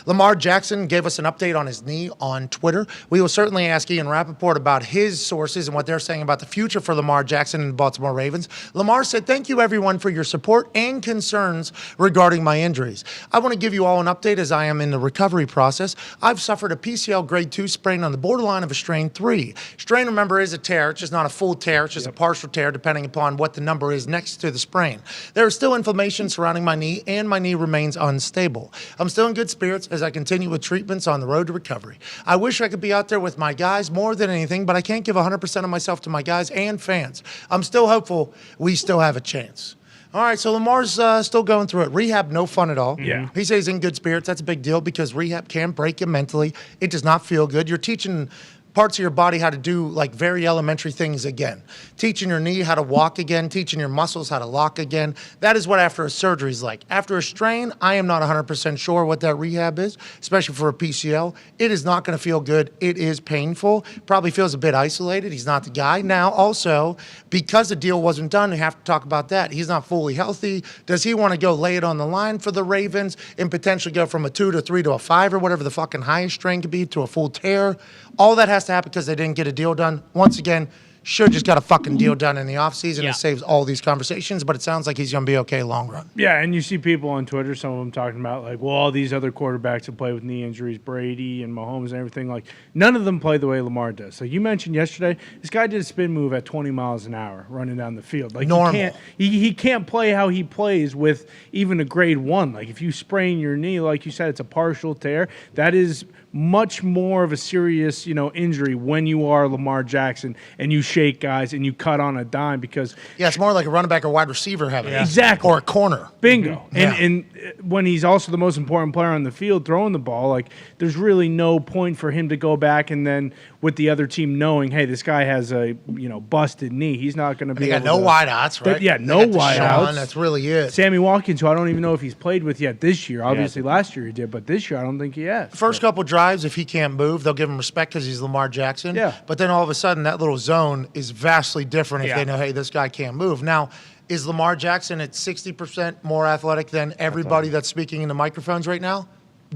Lamar Jackson gave us an update on his knee on Twitter. We will certainly ask Ian Rappaport about his sources and what they're saying about the future for Lamar Jackson and the Baltimore Ravens. Lamar said, "Thank you, everyone, for your support and concerns regarding my injuries. I want to give you all an update as I am in the recovery process. I've suffered a PCL grade 2 sprain on the borderline of a strain 3. Strain, remember, is a tear. It's just not a full tear. It's just a partial tear, depending upon what the number is next to the sprain. There is still inflammation surrounding my knee, and my knee remains unstable. I'm still in good spirits as I continue with treatments on the road to recovery. I wish I could be out there with my guys more than anything, but I can't give 100% of myself to my guys and fans. I'm still hopeful we still have a chance." All right, so Lamar's still going through it. Rehab, no fun at all. Yeah. He says he's in good spirits. That's a big deal because rehab can break you mentally. It does not feel good. You're teaching parts of your body how to do like very elementary things again. Teaching your knee how to walk again, teaching your muscles how to lock again. That is what after a surgery is like. After a strain, I am not 100% sure what that rehab is, especially for a PCL. It is not going to feel good. It is painful. Probably feels a bit isolated. He's not the guy. Now, also, because the deal wasn't done, we have to talk about that. He's not fully healthy. Does he want to go lay it on the line for the Ravens and potentially go from a 2 to 3 to a 5 or whatever the fucking highest strain could be to a full tear? All that has to happen because they didn't get a deal done. Once again, should just got a fucking deal done in the offseason. Yeah. It saves all these conversations, but it sounds like he's going to be okay long run. Yeah, and you see people on Twitter, some of them talking about, like, well, all these other quarterbacks have played with knee injuries, Brady and Mahomes and everything. Like, none of them play the way Lamar does. So you mentioned yesterday, this guy did a spin move at 20 miles an hour running down the field. Like, Normal. He can't play how he plays with even a grade 1. Like, if you sprain your knee, like you said, it's a partial tear. That is much more of a serious, injury when you are Lamar Jackson and you shake guys and you cut on a dime because Yeah, it's more like a running back or wide receiver having it. Exactly. Or a corner. bingo. Yeah. And when he's also the most important player on the field throwing the ball, like there's really no point for him to go back and then with the other team knowing, hey, this guy has a busted knee. He's not going to be They got able no to, wideouts, right? Yeah, They no got Deshaun, wideouts. That's really it. Sammy Watkins, who I don't even know if he's played with yet this year. Obviously, last year he did, but this year I don't think he has. First couple drives, if he can't move, they'll give him respect because he's Lamar Jackson. Yeah. But then all of a sudden, that little zone is vastly different if they know, hey, this guy can't move. Now, is Lamar Jackson at 60% more athletic than everybody that's speaking in the microphones right now?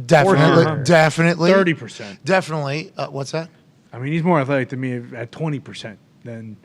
Definitely. sure. Definitely. 30%. Definitely. What's that? I mean, he's more athletic than me at 20% than.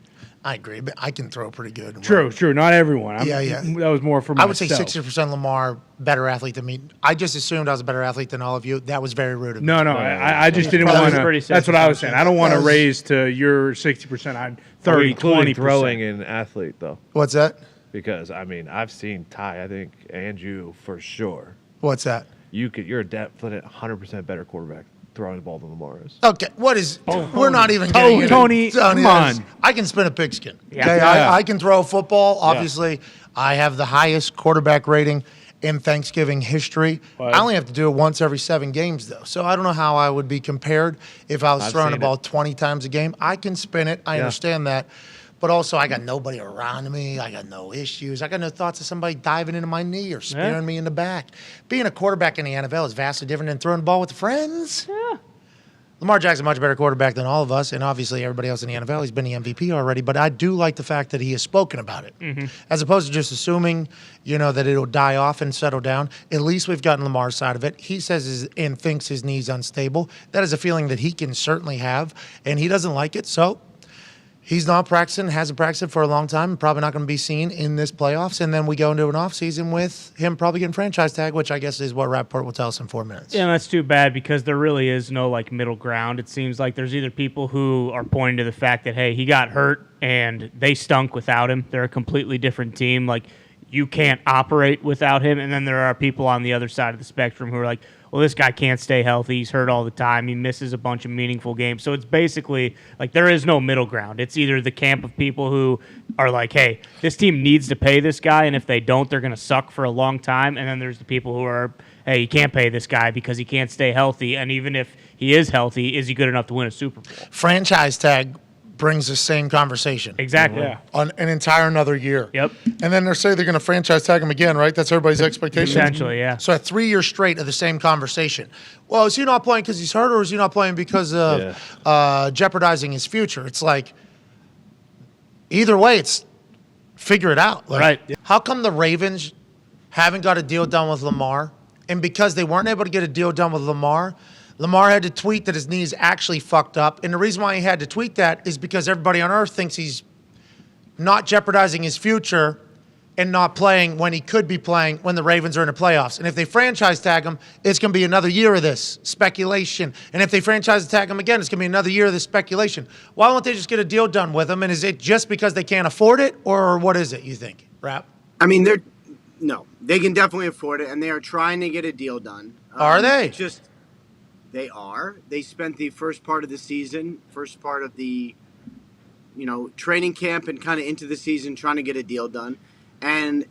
I agree, but I can throw pretty good. True. Not everyone. Yeah. That was more for myself. I would say 60% Lamar, better athlete than me. I just assumed I was a better athlete than all of you. That was very rude of me. No, I just didn't That want was to. pretty That's what I was saying. I don't want to That was- raise to your 60%. I'm 30, including 20%. throwing an athlete though, What's that? because I mean I've seen Ty, I think, and you for sure. What's that? You're a definite 100% better quarterback throwing the ball than Lamar is. Okay, what is? We're not even getting into Tony, come on. I can spin a pigskin. Yeah. Okay, Yeah. I can throw a football. Obviously, I have the highest quarterback rating in Thanksgiving history. I only have to do it once every 7 games, though. So I don't know how I would be compared if I was throwing the seen ball it. 20 times a game. I can spin it. I understand that. But also, I got nobody around me. I got no issues. I got no thoughts of somebody diving into my knee or spearing me in the back. Being a quarterback in the NFL is vastly different than throwing the ball with friends. Yeah. Lamar Jackson's a much better quarterback than all of us, and obviously everybody else in the NFL. He's been the MVP already, but I do like the fact that he has spoken about it. As opposed to just assuming, that it'll die off and settle down. At least we've gotten Lamar's side of it. He says and thinks his knee's unstable. That is a feeling that he can certainly have, and he doesn't like it, so he's not practicing, hasn't practiced for a long time, probably not going to be seen in this playoffs. And then we go into an offseason with him probably getting franchise tag, which I guess is what Rappaport will tell us in 4 minutes. Yeah, and that's too bad because there really is no middle ground. It seems like there's either people who are pointing to the fact that, hey, he got hurt and they stunk without him. They're a completely different team. Like, you can't operate without him. And then there are people on the other side of the spectrum who are like, well, this guy can't stay healthy. He's hurt all the time. He misses a bunch of meaningful games. So it's basically like there is no middle ground. It's either the camp of people who are like, hey, this team needs to pay this guy, and if they don't, they're going to suck for a long time. And then there's the people who are, hey, you can't pay this guy because he can't stay healthy. And even if he is healthy, is he good enough to win a Super Bowl? Franchise tag brings the same conversation. Exactly. Yeah. On an entire another year. Yep. And then they say they're going to franchise tag him again, right? That's everybody's expectation. Essentially, yeah. So a 3 year straight of the same conversation. Well, is he not playing because he's hurt, or is he not playing because of jeopardizing his future? It's like, either way, it's figure it out. Like, Right. How come the Ravens haven't got a deal done with Lamar, And because they weren't able to get a deal done with Lamar, Lamar had to tweet that his knee's actually fucked up. And the reason why he had to tweet that is because everybody on earth thinks he's not jeopardizing his future and not playing when he could be playing when the Ravens are in the playoffs. And if they franchise tag him, it's going to be another year of this speculation. And if they franchise tag him again, it's going to be another year of this speculation. Why won't they just get a deal done with him? And is it just because they can't afford it, or what is it, you think, Rap? I mean, they can definitely afford it, and they are trying to get a deal done. Are they? They are. They spent the first part of the season, first part of the, training camp and kind of into the season trying to get a deal done. And,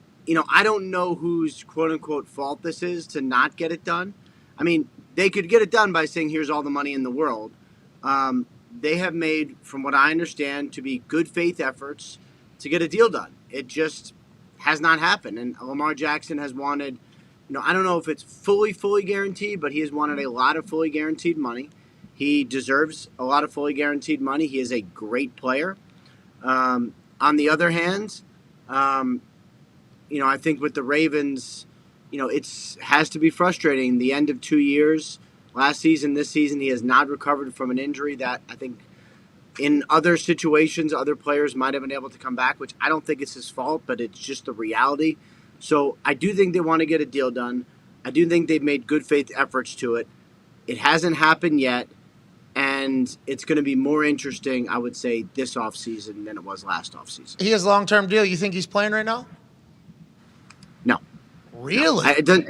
I don't know whose quote-unquote fault this is to not get it done. I mean, they could get it done by saying, here's all the money in the world. They have made, from what I understand, to be good faith efforts to get a deal done. It just has not happened. And Lamar Jackson has wanted, I don't know if it's fully guaranteed, but he has wanted a lot of fully guaranteed money. He deserves a lot of fully guaranteed money. He is a great player. On the other hand, I think with the Ravens, it has to be frustrating. The end of 2 years, last season, this season, he has not recovered from an injury that I think in other situations, other players might have been able to come back, which I don't think it's his fault, but it's just the reality. So I do think they want to get a deal done. I do think they've made good faith efforts to it. It hasn't happened yet, and it's going to be more interesting, I would say, this offseason than it was last offseason. He has a long-term deal. You think he's playing right now? No. Really? I don't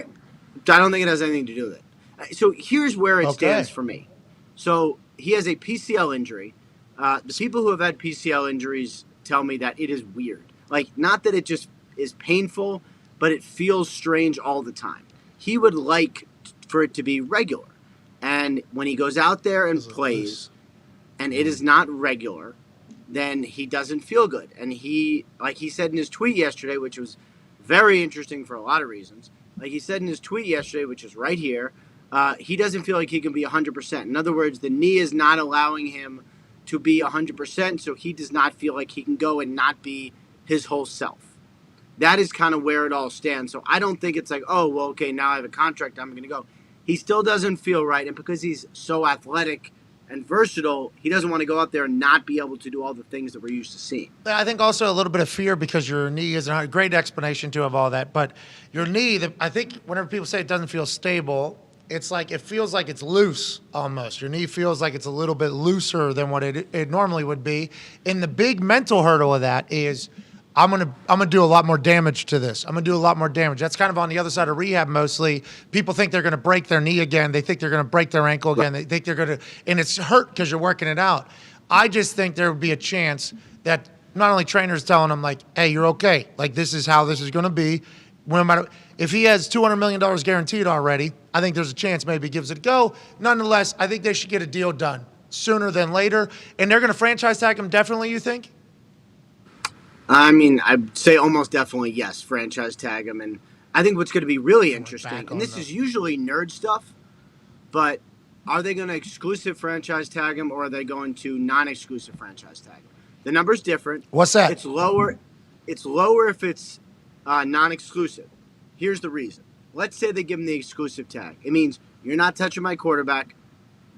think it has anything to do with it. So here's where it stands for me. So he has a PCL injury. The people who have had PCL injuries tell me that it is weird. Like, not that it just is painful, but it feels strange all the time. He would like for it to be regular. And when he goes out there and plays, and it is not regular, then he doesn't feel good. And he, like he said in his tweet yesterday, which was very interesting for a lot of reasons, like he said in his tweet yesterday, which is right here, he doesn't feel like he can be 100%. In other words, the knee is not allowing him to be 100%, so he does not feel like he can go and not be his whole self. That is kind of where it all stands. So I don't think it's like, oh, well, okay, now I have a contract, I'm going to go. He still doesn't feel right, and because he's so athletic and versatile, he doesn't want to go out there and not be able to do all the things that we're used to seeing. I think also a little bit of fear because your knee is a great explanation too of all that. But your knee, I think whenever people say it doesn't feel stable, it's like it feels like it's loose almost. Your knee feels like it's a little bit looser than what it normally would be. And the big mental hurdle of that is I'm gonna do a lot more damage to this. I'm gonna do a lot more damage. That's kind of on the other side of rehab mostly. People think they're gonna break their knee again. They think they're gonna break their ankle again. They think they're gonna, and it's hurt because you're working it out. I just think there would be a chance that not only trainers telling him like, hey, you're okay. Like this is how this is gonna be. No matter if he has $200 million guaranteed already, I think there's a chance maybe he gives it a go. Nonetheless, I think they should get a deal done sooner than later. And they're gonna franchise tag him definitely, you think? I mean, I'd say almost definitely yes, franchise tag him. And I think what's going to be really interesting, and this is usually nerd stuff, but are they going to exclusive franchise tag him or are they going to non-exclusive franchise tag him? The number's different. What's that? It's lower if it's non-exclusive. Here's the reason. Let's say they give him the exclusive tag. It means you're not touching my quarterback.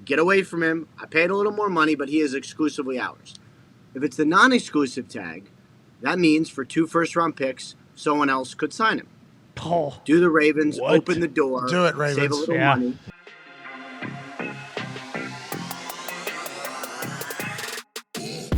Get away from him. I paid a little more money, but he is exclusively ours. If it's the non-exclusive tag, that means for 2 first-round picks, someone else could sign him. Oh, Do the Ravens, what? open the door, Do it, Ravens. save a little Yeah. money.